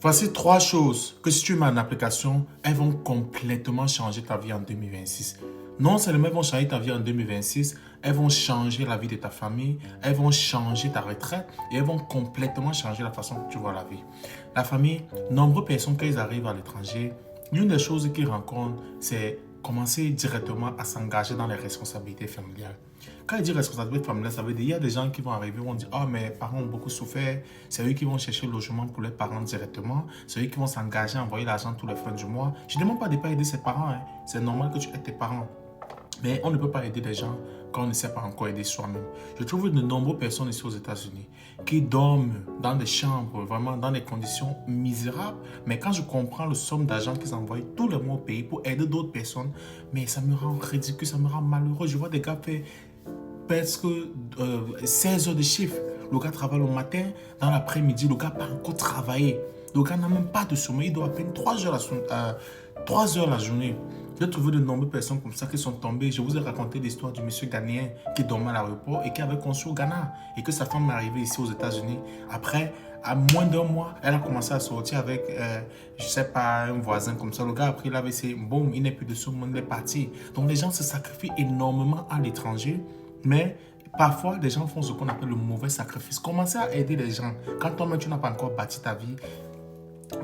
Voici trois choses que si tu mets en application, elles vont complètement changer ta vie en 2026. Non seulement elles vont changer ta vie en 2026, elles vont changer la vie de ta famille, elles vont changer ta retraite et elles vont complètement changer la façon dont tu vois la vie. La famille, nombreuses personnes, quand ils arrivent à l'étranger, l'une des choses qu'ils rencontrent, c'est commencer directement à s'engager dans les responsabilités familiales. Quand il dit responsabilité familiale, ça veut dire qu'il y a des gens qui vont arriver et vont dire « Ah, mes parents ont beaucoup souffert. » C'est eux qui vont chercher le logement pour leurs parents directement. C'est eux qui vont s'engager à envoyer l'argent tous les fins du mois. Je ne demande pas de ne pas aider ses parents. Hein. C'est normal que tu aides tes parents. Mais on ne peut pas aider les gens quand on ne sait pas encore aider soi-même. Je trouve de nombreuses personnes ici aux États-Unis qui dorment dans des chambres, vraiment dans des conditions misérables. Mais quand je comprends le somme d'argent qu'ils envoient tous les mois au pays pour aider d'autres personnes, mais ça me rend ridicule, ça me rend malheureux. Je vois des gars faire presque 16 heures de chiffre. Le gars travaille le matin, dans l'après-midi, le gars n'a pas encore travaillé. Le gars n'a même pas de sommeil, il doit à peine 3 heures la journée. J'ai trouvé de nombreuses personnes comme ça qui sont tombées. Je vous ai raconté l'histoire du monsieur ghanéen qui dormait à l'aéroport et qui avait conçu au Ghana. Et que sa femme est arrivée ici aux États-Unis. Après, à moins d'un mois, elle a commencé à sortir avec, je ne sais pas, un voisin comme ça. Le gars a pris l'AVC, boum, il n'est plus de sous, il est parti. Donc les gens se sacrifient énormément à l'étranger. Mais parfois, les gens font ce qu'on appelle le mauvais sacrifice. Commencez à aider les gens. Quand toi-même, tu n'as pas encore bâti ta vie,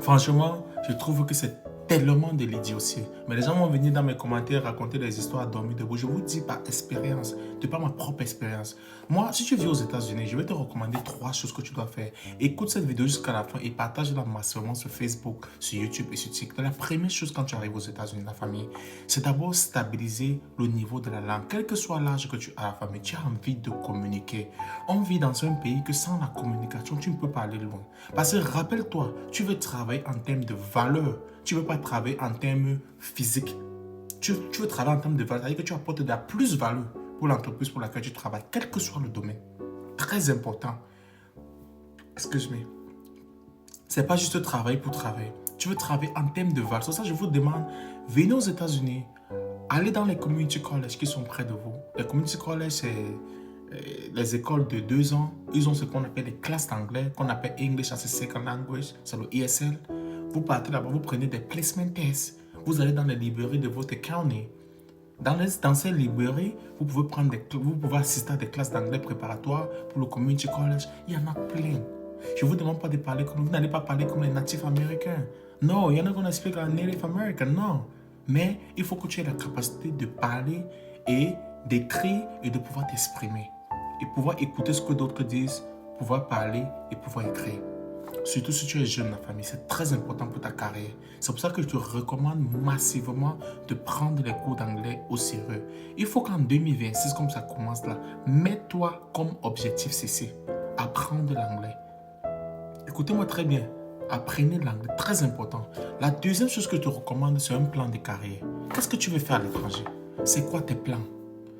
franchement, je trouve que c'est tellement de l'idiotie. Mais les gens vont venir dans mes commentaires raconter des histoires à dormir debout. Je vous dis par expérience, de par ma propre expérience. Moi, si tu vis aux États-Unis, je vais te recommander 3 choses que tu dois faire. Écoute cette vidéo jusqu'à la fin et partage-la massivement sur Facebook, sur YouTube et sur TikTok. La première chose quand tu arrives aux États-Unis, la famille, c'est d'abord stabiliser le niveau de la langue. Quel que soit l'âge que tu as, la famille, tu as envie de communiquer. On vit dans un pays que sans la communication, tu ne peux pas aller loin. Parce que rappelle-toi, tu veux travailler en termes de valeur. Tu ne veux pas travailler en termes physiques. Tu veux travailler en termes de valeur. C'est-à-dire que tu apportes de la plus-value pour l'entreprise pour laquelle tu travailles, quel que soit le domaine. Très important. Excuse-moi. Ce n'est pas juste travailler pour travailler. Tu veux travailler en termes de valeur. C'est ça que je vous demande, venez aux États-Unis, allez dans les community colleges qui sont près de vous. Les community colleges, c'est les écoles de 2 ans. Ils ont ce qu'on appelle les classes d'anglais, qu'on appelle English as a Second Language. C'est le ESL. Vous partez là-bas, vous prenez des placement tests. Vous allez dans les librairies de votre county. Dans ces librairies, vous pouvez assister à des classes d'anglais préparatoires pour le community college. Il y en a plein. Je ne vous demande pas de parler comme vous n'allez pas parler comme les natifs américains. Non, you're not going to speak like native American, non. Mais il faut que tu aies la capacité de parler et d'écrire et de pouvoir t'exprimer. Et pouvoir écouter ce que d'autres disent, pouvoir parler et pouvoir écrire. Surtout si tu es jeune, la famille, c'est très important pour ta carrière. C'est pour ça que je te recommande massivement de prendre les cours d'anglais au sérieux. Il faut qu'en 2026, comme ça commence là, mets-toi comme objectif ceci, apprendre l'anglais. Écoutez-moi très bien, apprenez l'anglais, très important. La deuxième chose que je te recommande, c'est un plan de carrière. Qu'est-ce que tu veux faire à l'étranger? C'est quoi tes plans?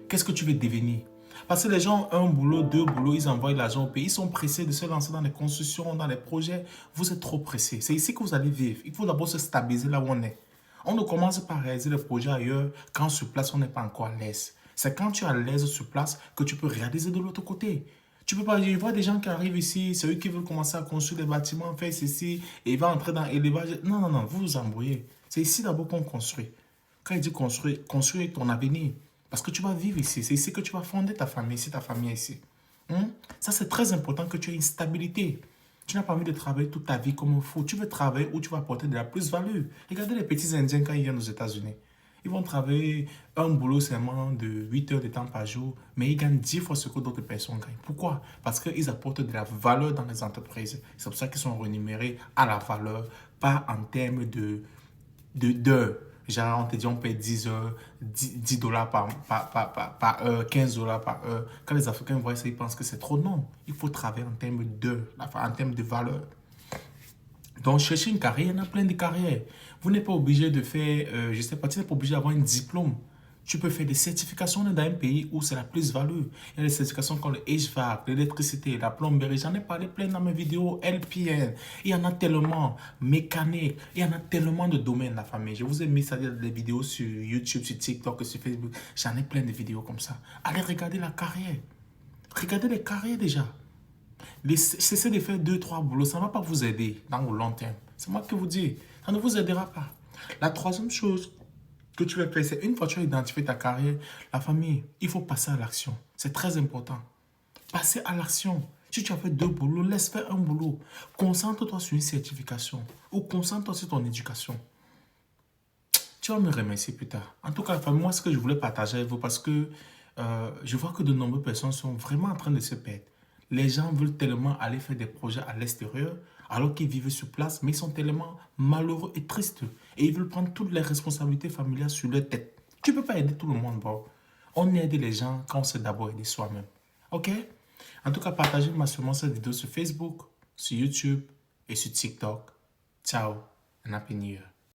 Qu'est-ce que tu veux devenir? Parce que les gens ont un boulot, 2 boulots, ils envoient l'argent au pays. Ils sont pressés de se lancer dans les constructions, dans les projets. Vous êtes trop pressés. C'est ici que vous allez vivre. Il faut d'abord se stabiliser là où on est. On ne commence pas à réaliser les projets ailleurs quand sur place, on n'est pas encore à l'aise. C'est quand tu es à l'aise sur place que tu peux réaliser de l'autre côté. Tu peux pas, je vois des gens qui arrivent ici, c'est eux qui veulent commencer à construire des bâtiments, faire ceci, et ils vont entrer dans l'élevage. Non, non, non, vous vous embrouillez. C'est ici d'abord qu'on construit. Quand il dit construire, construire ton avenir. Parce que tu vas vivre ici. C'est ici que tu vas fonder ta famille, si ta famille est ici. Ça, c'est très important que tu aies une stabilité. Tu n'as pas envie de travailler toute ta vie comme un fou. Tu veux travailler où tu vas apporter de la plus-value. Regardez les petits Indiens quand ils viennent aux États-Unis. Ils vont travailler un boulot seulement de 8 heures de temps par jour, mais ils gagnent 10 fois ce que d'autres personnes gagnent. Pourquoi? Parce qu'ils apportent de la valeur dans les entreprises. C'est pour ça qu'ils sont rémunérés à la valeur, pas en termes d'heures. Genre, on te dit, on paye 10 heures, 10 dollars par heure, 15 dollars par heure. Quand les Africains voient ça, ils pensent que c'est trop. Non, il faut travailler en termes d'heures, en termes de valeur. Donc, chercher une carrière, il y en a plein de carrières. Vous n'êtes pas obligé de faire, je ne sais pas, tu n'es pas obligé d'avoir un diplôme. Tu peux faire des certifications dans un pays où c'est la plus-value. Il y a des certifications comme le HVAC, l'électricité, la plomberie. J'en ai parlé plein dans mes vidéos LPN. Il y en a tellement. Mécanique. Il y en a tellement de domaines, la famille. Je vous ai mis ça des vidéos sur YouTube, sur TikTok, sur Facebook. J'en ai plein de vidéos comme ça. Allez regarder la carrière. Regardez les carrières déjà. Cessez de faire 2, 3 boulots. Ça ne va pas vous aider dans le long terme. C'est moi qui vous dis. Ça ne vous aidera pas. La troisième chose que tu vas faire, c'est une fois que tu as identifié ta carrière, la famille, il faut passer à l'action. C'est très important. Passer à l'action. Si tu as fait 2 boulots, laisse faire un boulot. Concentre-toi sur une certification ou concentre-toi sur ton éducation. Tu vas me remercier plus tard. En tout cas, enfin, moi, ce que je voulais partager avec vous, parce que je vois que de nombreuses personnes sont vraiment en train de se perdre. Les gens veulent tellement aller faire des projets à l'extérieur, alors qu'ils vivent sur place, mais ils sont tellement malheureux et tristes. Et ils veulent prendre toutes les responsabilités familiales sur leur tête. Tu ne peux pas aider tout le monde, bro. On aide les gens quand on sait d'abord aider soi-même. OK? En tout cas, partagez massivement cette vidéo sur Facebook, sur YouTube et sur TikTok. Ciao, and Happy New Year.